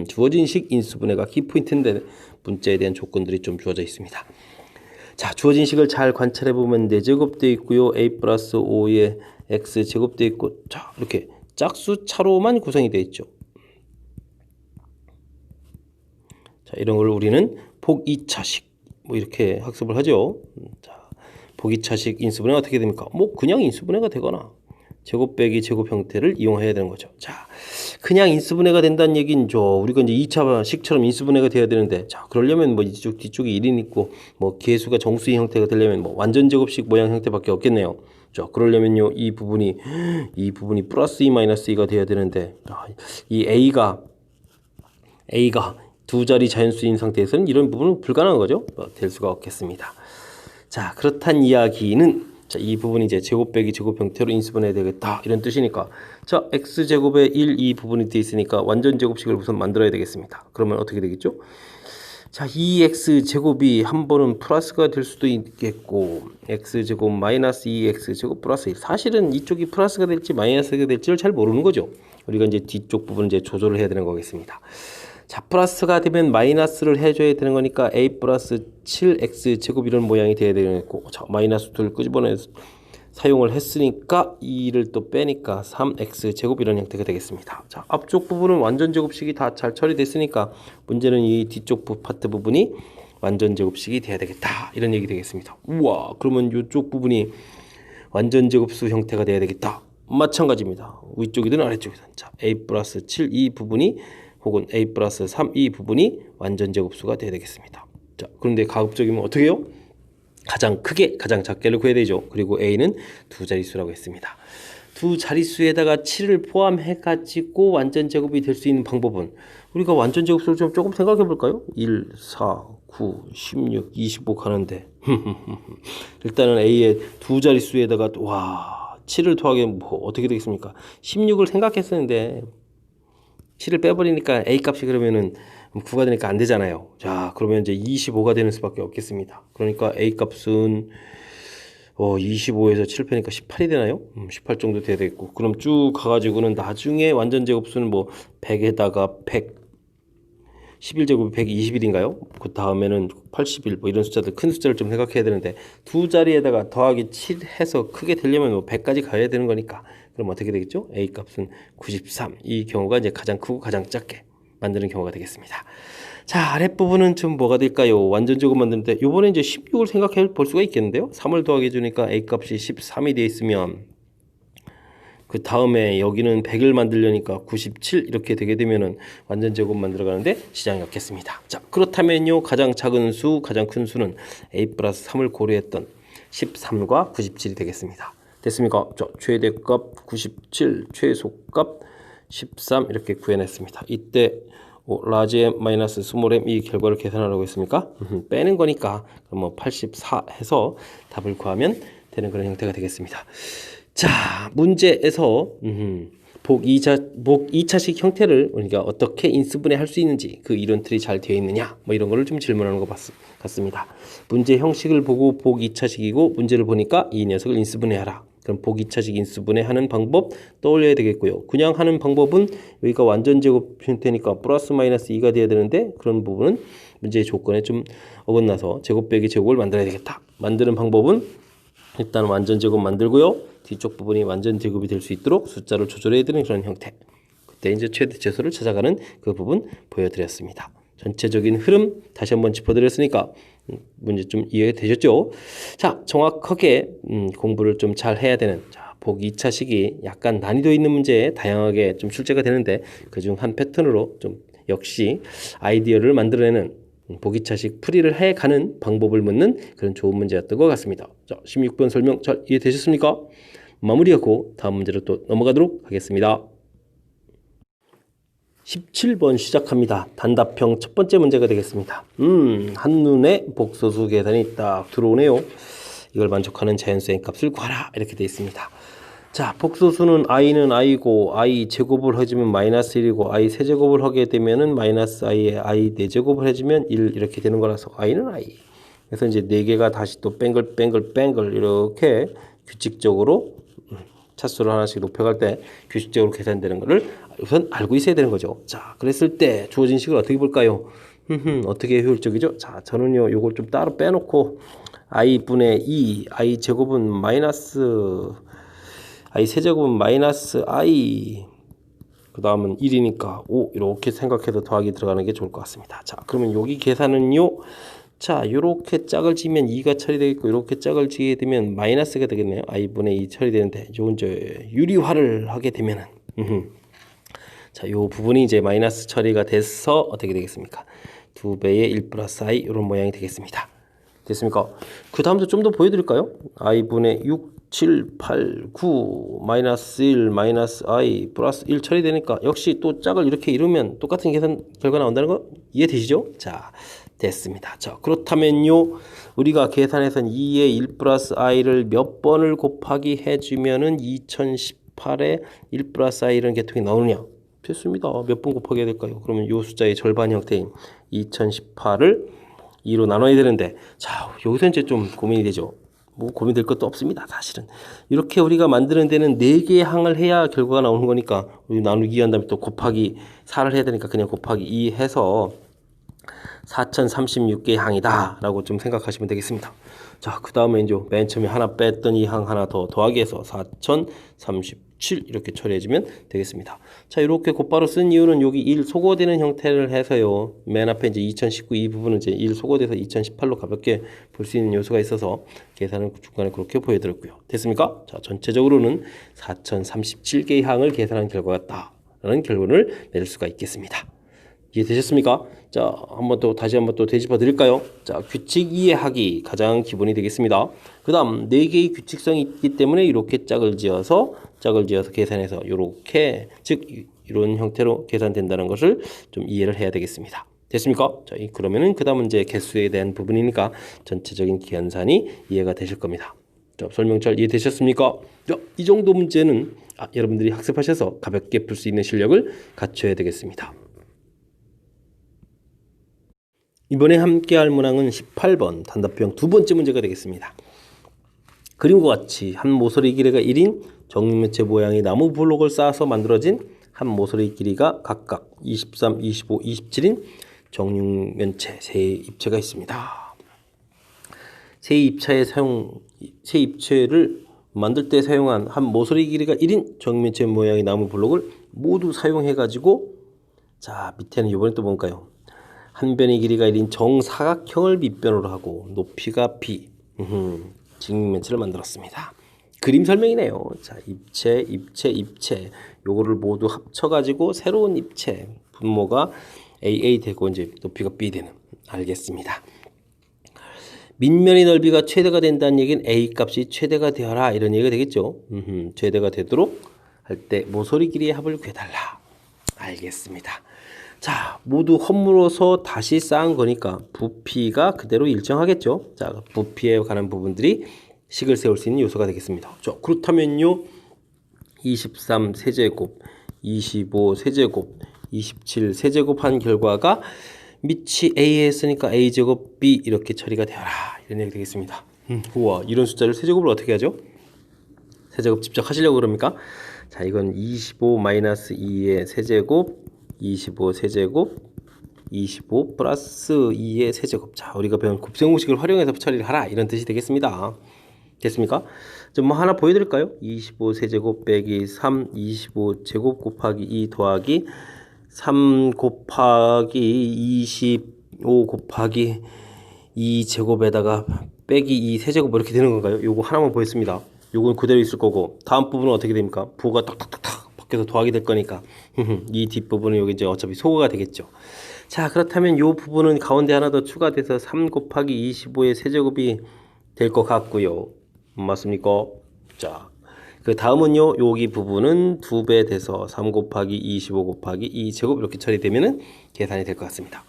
주어진 식 인수분해가 키포인트인데 문자에 대한 조건들이 좀 주어져 있습니다. 자 주어진 식을 잘 관찰해 보면 4제곱 되어 있고요. a 플러스 5의 x제곱 되어 있고, 자 이렇게 짝수차로만 구성이 되어 있죠. 자 이런 걸 우리는 폭2차식 뭐 이렇게 학습을 하죠. 자 폭2차식 인수분해가 어떻게 됩니까? 뭐 그냥 인수분해가 되거나 제곱 빼기 제곱 형태를 이용해야 되는 거죠. 자 그냥 인수분해가 된다는 얘기죠. 우리가 이제 2차 식처럼 인수분해가 돼야 되는데, 자 그러려면 뭐 이쪽 뒤쪽에 1인 있고 뭐 계수가 정수인 형태가 되려면 뭐 완전 제곱식 모양 형태밖에 없겠네요. 자 그러려면요 이 부분이 플러스 2 마이너스 2가 돼야 되는데, 이 a가 두 자리 자연수인 상태에서는 이런 부분은 불가능한 거죠. 될 수가 없겠습니다. 자 그렇단 이야기는 자, 이 부분이 이제 제곱 빼기 제곱 형태로 인수분해야 되겠다 이런 뜻이니까, 자 x제곱에 1, 이 부분이 되어 있으니까 완전 제곱식을 우선 만들어야 되겠습니다. 그러면 어떻게 되겠죠? 자 2x제곱이 한 번은 플러스가 될 수도 있겠고, x제곱 마이너스 2x제곱 플러스 1, 사실은 이쪽이 플러스가 될지 마이너스가 될지를 잘 모르는 거죠. 우리가 이제 뒤쪽 부분 이제 조절을 해야 되는 거겠습니다. 자 플러스가 되면 마이너스를 해줘야 되는 거니까 a 플러스 7x제곱 이런 모양이 돼야 되겠고, 자 마이너스 2를 끄집어내서 사용을 했으니까 2를 또 빼니까 3x제곱 이런 형태가 되겠습니다. 자 앞쪽 부분은 완전 제곱식이 다 잘 처리됐으니까 문제는 이 뒤쪽 파트 부분이 완전 제곱식이 돼야 되겠다 이런 얘기 되겠습니다. 우와, 그러면 이쪽 부분이 완전 제곱수 형태가 돼야 되겠다. 마찬가지입니다. 위쪽이든 아래쪽이든. 자 a 플러스 7 이 부분이 혹은 a 플러스 3 이 부분이 완전 제곱수가 돼야 되겠습니다. 자 그런데 가급적이면 어떻게 해요? 가장 크게 가장 작게를 구해야 되죠. 그리고 a는 두 자릿수라고 했습니다. 두 자릿수에다가 7을 포함해 가지고 완전 제곱이 될 수 있는 방법은, 우리가 완전 제곱수를 좀 조금 생각해 볼까요? 1, 4, 9, 16, 25 가는데 일단은 a의 두 자릿수에다가 7을 더하게 뭐 어떻게 되겠습니까? 16을 생각했었는데 7을 빼버리니까 a 값이 그러면은 그럼 9가 되니까 안 되잖아요. 자, 그러면 이제 25가 되는 수밖에 없겠습니다. 그러니까 A 값은 25에서 7 빼니까 18이 되나요? 18 정도 돼야 되겠고. 그럼 쭉 가가지고는 나중에 완전 제곱수는 뭐 100에다가 100, 11제곱이 121인가요? 그 다음에는 81, 뭐 이런 숫자들, 큰 숫자를 좀 생각해야 되는데, 두 자리에다가 더하기 7 해서 크게 되려면 뭐 100까지 가야 되는 거니까. 그럼 어떻게 되겠죠? A 값은 93. 이 경우가 이제 가장 크고 가장 작게 만드는 경우가 되겠습니다. 자, 아랫부분은 좀 뭐가 될까요? 완전 제곱 만드는데, 요번에 이제 16을 생각해 볼 수가 있겠는데요? 3을 더하게 해주니까 A 값이 13이 되어 있으면, 그 다음에 여기는 100을 만들려니까 97 이렇게 되게 되면은 완전 제곱 만들어가는데 시장이 없겠습니다. 자, 그렇다면요, 가장 작은 수, 가장 큰 수는 A 플러스 3을 고려했던 13과 97이 되겠습니다. 됐습니까? 저 최대값 97, 최소값 13 이렇게 구해냈습니다. 이때 라지 M 마이너스 스몰 m 이 결과를 계산하라고 했습니까? 빼는 거니까 그럼 뭐 84 해서 답을 구하면 되는 그런 형태가 되겠습니다. 자, 문제에서 복 2차식 형태를 우리가 어떻게 인수분해 할 수 있는지, 그 이론틀이 잘 되어 있느냐, 뭐 이런 거를 좀 질문하는 것 같습니다. 문제 형식을 보고 복 2차식이고 문제를 보니까 이 녀석을 인수분해하라. 그럼 복 2차식 인수분해하는 방법 떠올려야 되겠고요. 그냥 하는 방법은 여기가 완전 제곱 형태니까 플러스 마이너스 2가 돼야 되는데, 그런 부분은 문제의 조건에 좀 어긋나서 제곱 빼기 제곱을 만들어야 되겠다. 만드는 방법은 일단 완전 제곱 만들고요. 뒤쪽 부분이 완전 제곱이 될 수 있도록 숫자를 조절해야 되는 그런 형태. 그때 이제 최대 최소를 찾아가는 그 부분 보여드렸습니다. 전체적인 흐름 다시 한번 짚어드렸으니까 문제 좀 이해가 되셨죠? 자, 정확하게 공부를 좀 잘 해야 되는, 자, 복 2차식이 약간 난이도 있는 문제에 다양하게 좀 출제가 되는데, 그중 한 패턴으로 좀 역시 아이디어를 만들어내는 복 2차식 풀이를 해가는 방법을 묻는 그런 좋은 문제였던 것 같습니다. 자, 16번 설명 잘 이해되셨습니까? 마무리하고 다음 문제로 또 넘어가도록 하겠습니다. 17번 시작합니다. 단답형 첫 번째 문제가 되겠습니다. 한눈에 복소수 계산이 딱 들어오네요. 이걸 만족하는 자연수의 값을 구하라 이렇게 되어 있습니다. 자, 복소수는 i는 i고 i 제곱을 해주면 마이너스 1이고 i 세제곱을 하게 되면은 마이너스 i에 i 4제곱을 해주면 1 이렇게 되는 거라서 i는 i. 그래서 이제 4개가 다시 또 뱅글 이렇게 규칙적으로 차수를 하나씩 높여갈 때 규칙적으로 계산되는 것을 우선 알고 있어야 되는 거죠. 자, 그랬을 때 주어진 식을 어떻게 볼까요? 어떻게 효율적이죠? 자, 저는요, 요걸 좀 따로 빼놓고 i분의 2, i 제곱은 마이너스 i 세제곱은 마이너스 i, 그 다음은 1이니까 5 이렇게 생각해서 더하기 들어가는 게 좋을 것 같습니다. 자, 그러면 여기 계산은요, 자, 요렇게 짝을 지면 2가 처리되겠고, 요렇게 짝을 지게 되면 마이너스가 되겠네요. i분의 2 처리되는데, 요 이제 유리화를 하게 되면은, 자, 요 부분이 이제 마이너스 처리가 돼서 어떻게 되겠습니까? 2배의 1 플러스 i, 요런 모양이 되겠습니다. 됐습니까? 그 다음도 좀 더 보여드릴까요? i분의 6, 7, 8, 9, 마이너스 1, 마이너스 i, 플러스 1 처리되니까 역시 또 짝을 이렇게 이루면 똑같은 계산 결과 나온다는 거 이해되시죠? 자, 됐습니다. 자, 그렇다면요, 우리가 계산해선 2의 1 플러스 i를 몇 번을 곱하기 해주면은 2018에 1 플러스 i 이런 계통이 나오느냐? 됐습니다. 몇 번 곱하기 해야 될까요? 그러면 이 숫자의 절반 형태인 2018을 2로 나눠야 되는데, 자, 여기서 이제 좀 고민이 되죠. 뭐 고민될 것도 없습니다. 사실은 이렇게 우리가 만드는 데는 4개의 항을 해야 결과가 나오는 거니까, 우리 나누기 한 다음에 또 곱하기 4를 해야 되니까 그냥 곱하기 2 해서 4036개의 항이다 라고 좀 생각하시면 되겠습니다. 자, 그 다음에 이제 맨 처음에 하나 뺐던 이 항 하나 더 더하기 해서 4037 이렇게 처리해주면 되겠습니다. 자, 이렇게 곧바로 쓴 이유는 여기 1 소거되는 형태를 해서요, 맨 앞에 이제 2019 이 부분은 이제 1 소거돼서 2018로 가볍게 볼 수 있는 요소가 있어서 계산을 중간에 그렇게 보여드렸고요. 됐습니까? 자, 전체적으로는 4037개의 항을 계산한 결과가 같다라는 결론을 내릴 수가 있겠습니다. 이해되셨습니까? 자, 다시 한번 또 되짚어 드릴까요? 자, 규칙 이해하기 가장 기본이 되겠습니다. 그 다음 4개의 규칙성이 있기 때문에 이렇게 짝을 지어서 계산해서 이렇게, 즉 이런 형태로 계산된다는 것을 좀 이해를 해야 되겠습니다. 됐습니까? 자, 그러면은 그 다음은 이제 개수에 대한 부분이니까 전체적인 계산이 이해가 되실 겁니다. 자, 설명 잘 이해되셨습니까? 자, 이 정도 문제는 여러분들이 학습하셔서 가볍게 풀 수 있는 실력을 갖춰야 되겠습니다. 이번에 함께할 문항은 18번 단답형 두 번째 문제가 되겠습니다. 그림과 같이 한 모서리 길이가 1인 정육면체 모양의 나무 블록을 쌓아서 만들어진 한 모서리 길이가 각각 23, 25, 27인 정육면체 세 입체가 있습니다. 세 입체를 만들 때 사용한 한 모서리 길이가 1인 정육면체 모양의 나무 블록을 모두 사용해 가지고 자 밑에는 이번에 또 뭔가요? 한 변의 길이가 1인 정사각형을 밑변으로 하고 높이가 b 직육면체를 만들었습니다. 그림 설명이네요. 자, 입체 요거를 모두 합쳐가지고 새로운 입체 분모가 AA 되고 이제 높이가 B 되는 알겠습니다. 밑면의 넓이가 최대가 된다는 얘기는 A 값이 최대가 되어라 이런 얘기가 되겠죠. 최대가 되도록 할 때 모서리 길이의 합을 구해달라. 알겠습니다. 자, 모두 허물어서 다시 쌓은 거니까 부피가 그대로 일정하겠죠. 자, 부피에 관한 부분들이 식을 세울 수 있는 요소가 되겠습니다. 자, 그렇다면요. 23 세제곱, 25 세제곱, 27 세제곱 한 결과가 밑이 A 했으니까 A제곱 B 이렇게 처리가 되어라. 이런 얘기 되겠습니다. 우와, 이런 숫자를 세제곱을 어떻게 하죠? 세제곱 직접 하시려고 그럽니까? 자, 이건 25-2의 세제곱, 25 세제곱, 25 플러스 2의 세제곱. 자, 우리가 배운 곱셈공식을 활용해서 처리를 하라. 이런 뜻이 되겠습니다. 됐습니까? 좀 뭐 하나 보여드릴까요? 25 세제곱 빼기 3, 25 제곱 곱하기 2 더하기 3 곱하기 25 곱하기 2 제곱에다가 빼기 2 세제곱 이렇게 되는 건가요? 요거 하나만 보였습니다. 요건 그대로 있을 거고 다음 부분은 어떻게 됩니까? 부호가 탁탁탁탁 밖에서 더하기 될 거니까 이 뒷부분은 여기 이제 어차피 소거가 되겠죠. 자, 그렇다면 요 부분은 가운데 하나 더 추가돼서 3 곱하기 25의 세제곱이 될 것 같고요. 맞습니까? 자, 그 다음은요. 여기 부분은 2배 돼서 3 곱하기 25 곱하기 2제곱 이렇게 처리되면은 계산이 될 것 같습니다.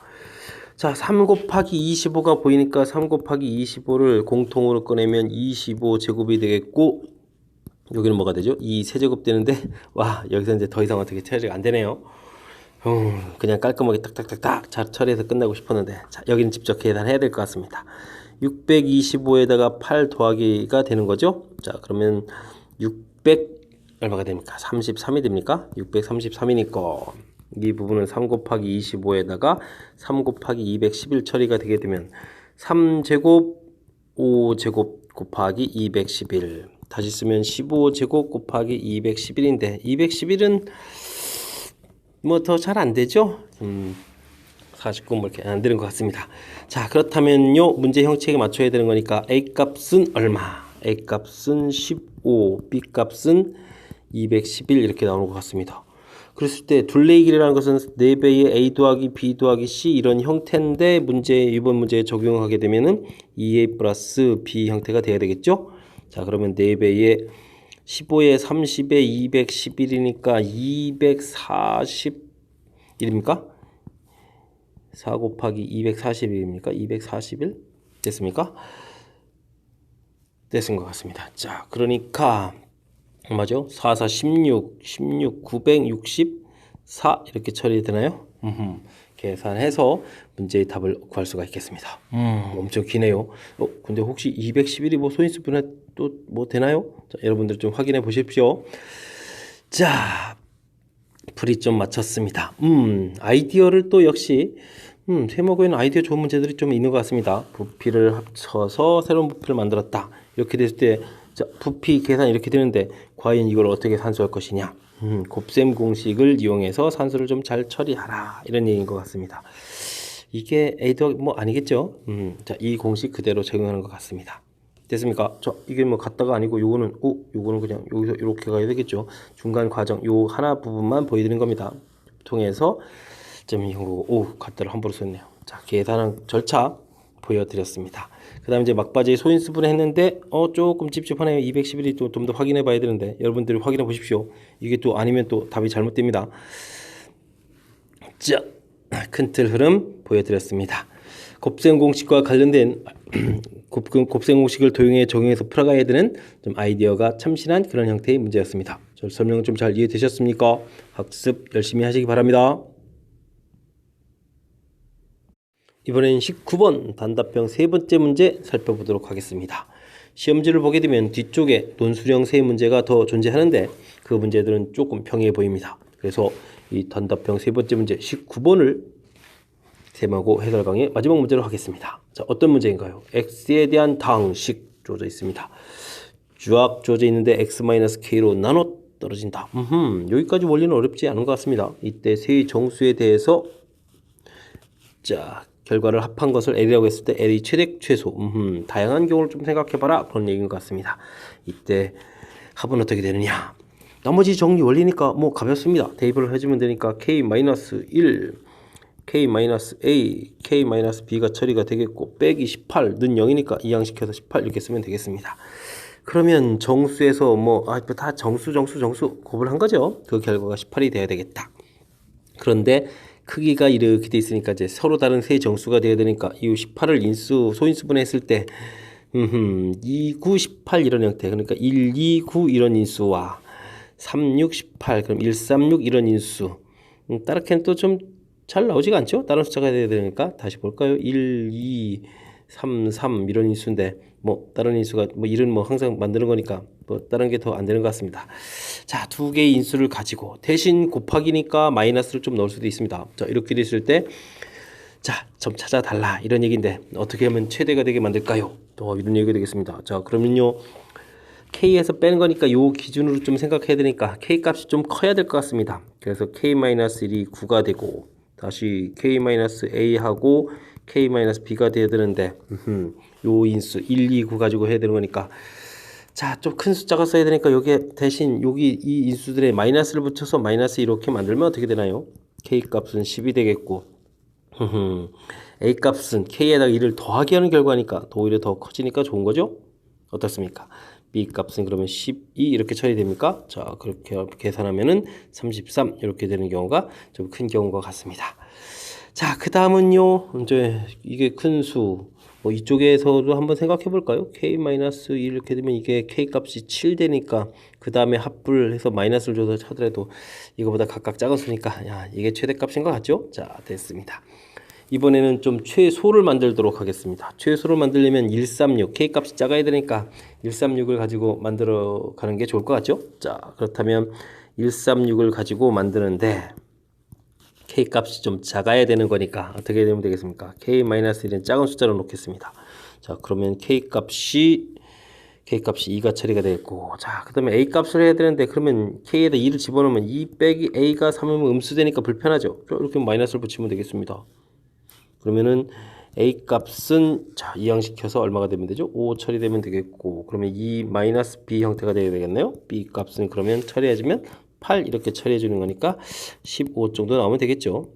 자, 3 곱하기 25가 보이니까 3 곱하기 25를 공통으로 꺼내면 25제곱이 되겠고 여기는 뭐가 되죠? 2 세제곱 되는데 와, 여기서 이제 더 이상 어떻게 처리가 안 되네요. 그냥 깔끔하게 딱딱딱딱 잘 처리해서 끝나고 싶었는데 자, 여기는 직접 계산해야 될 것 같습니다. 625에다가 8 더하기가 되는 거죠. 자, 그러면 600 얼마가 됩니까? 33이 됩니까? 633이니까 이 부분은 3 곱하기 25에다가 3 곱하기 211 처리가 되게 되면 3제곱 5제곱 곱하기 211 다시 쓰면 15제곱 곱하기 211인데 211은 뭐 더 잘 안 되죠? 49 뭐 이렇게 안 되는 것 같습니다. 자, 그렇다면요 문제 형식에 맞춰야 되는 거니까 A 값은 얼마? A 값은 15, B 값은 211 이렇게 나오는 것 같습니다. 그랬을 때 둘레의 길이라는 것은 4배의 A 더하기 B 더하기 C 이런 형태인데 이번 문제에 적용하게 되면은 2A 플러스 B 형태가 돼야 되겠죠? 자, 그러면 4배의 15에 30에 211이니까 241입니까? 4 곱하기 241입니까? 241 됐습니까? 됐은 것 같습니다. 자, 그러니까 맞죠? 4, 4, 16, 16, 964 이렇게 처리되나요? 계산해서 문제의 답을 구할 수가 있겠습니다. 엄청 기네요. 근데 혹시 211이 뭐 소인수분해 또 뭐 되나요? 자, 여러분들 좀 확인해 보십시오. 자, 풀이 좀 마쳤습니다. 아이디어를 또 역시 세모고에는 아이디어 좋은 문제들이 좀 있는 것 같습니다. 부피를 합쳐서 새로운 부피를 만들었다. 이렇게 됐을 때 자, 부피 계산 이렇게 되는데 과연 이걸 어떻게 산수할 것이냐? 곱셈 공식을 이용해서 산수를 좀 잘 처리하라. 이런 얘기인 것 같습니다. 이게 A도 뭐 아니겠죠? 자, 이 공식 그대로 적용하는 것 같습니다. 됐습니까? 이게 뭐 같다가 아니고 요거는 그냥 여기서 이렇게 가야 되겠죠. 중간 과정 요 하나 부분만 보여드리는 겁니다. 통해서 점이 형고 같다를 함부로 썼네요. 자, 계산한 절차 보여드렸습니다. 그 다음에 이제 막바지에 소인수분해 했는데 조금 찝찝하네요. 211이 또 좀 더 확인해 봐야 되는데 여러분들이 확인해 보십시오. 이게 또 아니면 또 답이 잘못됩니다. 자, 큰 틀 흐름 보여드렸습니다. 곱셈 공식과 관련된 곱셈 공식을 도형에 적용해서 풀어가야 되는 좀 아이디어가 참신한 그런 형태의 문제였습니다. 저 설명 좀 잘 이해되셨습니까? 학습 열심히 하시기 바랍니다. 이번엔 19번 단답형 세 번째 문제 살펴보도록 하겠습니다. 시험지를 보게 되면 뒤쪽에 논술형 세 문제가 더 존재하는데 그 문제들은 조금 평이해 보입니다. 그래서 이 단답형 세 번째 문제 19번을 셈하고 해설 강의 마지막 문제로 하겠습니다. 자, 어떤 문제인가요? x에 대한 당식 주어져 있습니다. 주악 주어져 있는데 x-k로 나눠 떨어진다. 여기까지 원리는 어렵지 않은 것 같습니다. 이때 세 정수에 대해서 자 결과를 합한 것을 L이라고 했을 때 L이 최대 최소 다양한 경우를 좀 생각해봐라 그런 얘기인 것 같습니다. 이때 합은 어떻게 되느냐. 나머지 정리 원리니까 뭐 가볍습니다. 대입을 해주면 되니까 k-1 k-a k-b가 처리가 되겠고 빼기 18 는 0이니까 이항시켜서 18 이렇게 쓰면 되겠습니다. 그러면 정수에서 다 정수 곱을 한 거죠. 그 결과가 18이 돼야 되겠다. 그런데 크기가 이렇게 돼 있으니까 이제 서로 다른 세 정수가 돼야 되니까 이 18을 인수 소인수분해 했을 때 2, 9, 18 이런 형태, 그러니까 1, 2, 9 이런 인수와 3, 6, 18 그럼 1, 3, 6 이런 인수 따라해는 또 좀 잘 나오지가 않죠. 다른 숫자가 돼야 되니까 다시 볼까요? 1, 2, 3, 3 이런 인수인데 다른 인수가 1은 항상 만드는 거니까 다른 게 더 안 되는 것 같습니다. 자, 두 개의 인수를 가지고 대신 곱하기니까 마이너스를 좀 넣을 수도 있습니다. 자, 이렇게 됐을 때 자, 좀 찾아달라 이런 얘기인데 어떻게 하면 최대가 되게 만들까요? 또 이런 얘기가 되겠습니다. 자, 그러면요 K에서 빼는 거니까 요 기준으로 좀 생각해야 되니까 K 값이 좀 커야 될 것 같습니다. 그래서 K-1이 9가 되고 다시 K-A하고 K-B가 돼야 되는데 요 인수 1, 2, 9 가지고 해야 되는 거니까 자, 좀 큰 숫자가 써야 되니까 여기에 대신 여기 이 인수들에 마이너스를 붙여서 마이너스 이렇게 만들면 어떻게 되나요? K 값은 10이 되겠고 A 값은 K에다가 1을 더하기 하는 결과니까 오히려 더 커지니까 좋은 거죠? 어떻습니까? B 값은 그러면 12 이렇게 처리됩니까? 자, 그렇게 계산하면은 33 이렇게 되는 경우가 좀 큰 경우가 같습니다. 자, 그 다음은요, 이제 이게 큰 수, 이쪽에서도 한번 생각해 볼까요? k-1 이렇게 되면 이게 k 값이 7 되니까 그 다음에 합을 해서 마이너스를 줘서 하더라도 이거보다 각각 작은 수니까 야, 이게 최대값인 것 같죠? 자, 됐습니다. 이번에는 좀 최소를 만들도록 하겠습니다. 최소를 만들려면 136, K값이 작아야 되니까 136을 가지고 만들어 가는 게 좋을 것 같죠? 자, 그렇다면 136을 가지고 만드는데 K값이 좀 작아야 되는 거니까 어떻게 되면 되겠습니까? K-1은 작은 숫자로 놓겠습니다. 자, 그러면 K값이 2가 처리가 되겠고, 자, 그 다음에 A값을 해야 되는데, 그러면 K에다 2를 집어넣으면 2 빼기 A가 3이면 음수되니까 불편하죠? 이렇게 마이너스를 붙이면 되겠습니다. 그러면은 A 값은 자 이항시켜서 얼마가 되면 되죠? 5 처리되면 되겠고 그러면 2 마이너스 B 형태가 되어야 되겠네요. B 값은 그러면 처리해주면 8 이렇게 처리해 주는 거니까 15 정도 나오면 되겠죠.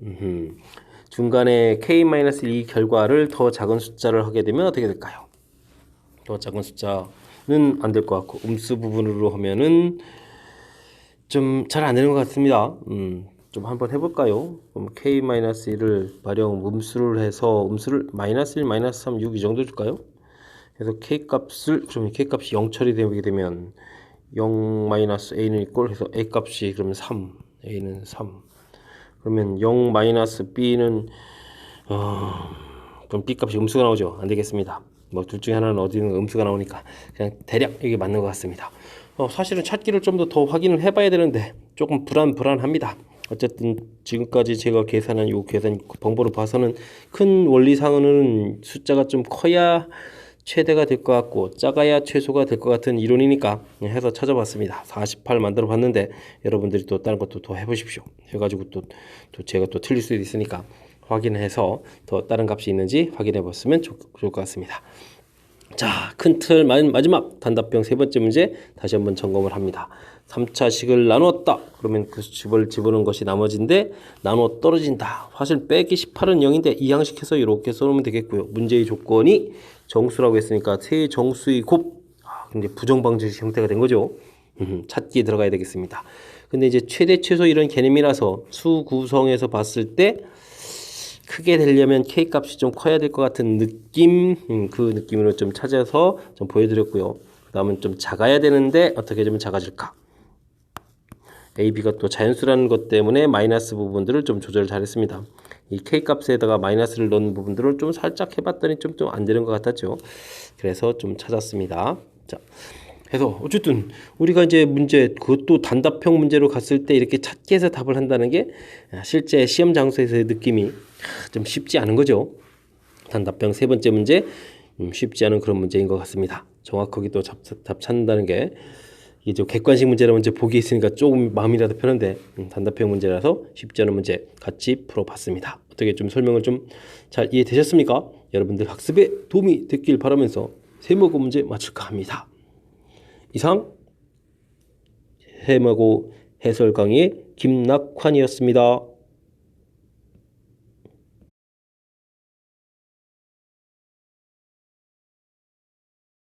중간에 K-2 결과를 더 작은 숫자를 하게 되면 어떻게 될까요? 더 작은 숫자는 안 될 것 같고 음수 부분으로 하면은 좀 잘 안 되는 것 같습니다. 좀 한번 해볼까요? 그럼 K-1을 발령 음수를 해서 음수를 -1, -3, 6 이 정도 줄까요? 그래서 K값을 그러면 K값이 0 처리되게 되면 0-A는 있고 해서 A값이 그러면 3 A는 3 그러면 0-B는 그럼 B값이 음수가 나오죠. 안 되겠습니다. 둘 중에 하나는 어디는 음수가 나오니까 그냥 대략 이게 맞는 것 같습니다. 사실은 찾기를 좀 더 확인을 해봐야 되는데 조금 불안합니다. 어쨌든 지금까지 제가 계산한 요 계산 방법으로 봐서는 큰 원리상으로는 숫자가 좀 커야 최대가 될 것 같고 작아야 최소가 될 것 같은 이론이니까 해서 찾아봤습니다. 48 만들어 봤는데 여러분들이 또 다른 것도 더 해보십시오. 해가지고 또 제가 또 틀릴 수도 있으니까 확인해서 더 다른 값이 있는지 확인해 봤으면 좋을 것 같습니다. 자, 큰 틀 마지막 단답형 세 번째 문제 다시 한번 점검을 합니다. 3차식을 나누었다. 그러면 그 집을 집어넣은 것이 나머지인데 나누어 떨어진다. 사실 빼기 18은 0인데 이항식해서 이렇게 써놓으면 되겠고요. 문제의 조건이 정수라고 했으니까 세 정수의 곱. 근데 부정방정식 형태가 된 거죠. 찾기에 들어가야 되겠습니다. 근데 이제 최대 최소 이런 개념이라서 수 구성에서 봤을 때 크게 되려면 K 값이 좀 커야 될 것 같은 느낌, 그 느낌으로 좀 찾아서 좀 보여드렸고요. 그 다음은 좀 작아야 되는데 어떻게 하면 작아질까? A, B가 또 자연수라는 것 때문에 마이너스 부분들을 좀 조절을 잘했습니다. 이 K값에다가 마이너스를 넣은 부분들을 좀 살짝 해봤더니 좀 안 되는 것 같았죠. 그래서 좀 찾았습니다. 자, 그래서 어쨌든 우리가 이제 문제 그것도 단답형 문제로 갔을 때 이렇게 찾기 해서 답을 한다는 게 실제 시험 장소에서의 느낌이 좀 쉽지 않은 거죠. 단답형 세 번째 문제 쉽지 않은 그런 문제인 것 같습니다. 정확하게 또 답 찾는다는 게 이게 좀 객관식 문제라면 이제 보기 있으니까 조금 마음이라도 편한데 단답형 문제라서 쉽지 않은 문제 같이 풀어봤습니다. 어떻게 좀 설명을 좀 잘 이해되셨습니까? 여러분들 학습에 도움이 됐길 바라면서 세모고 문제 맞출까 합니다. 이상 세모고 해설 강의 김낙환이었습니다.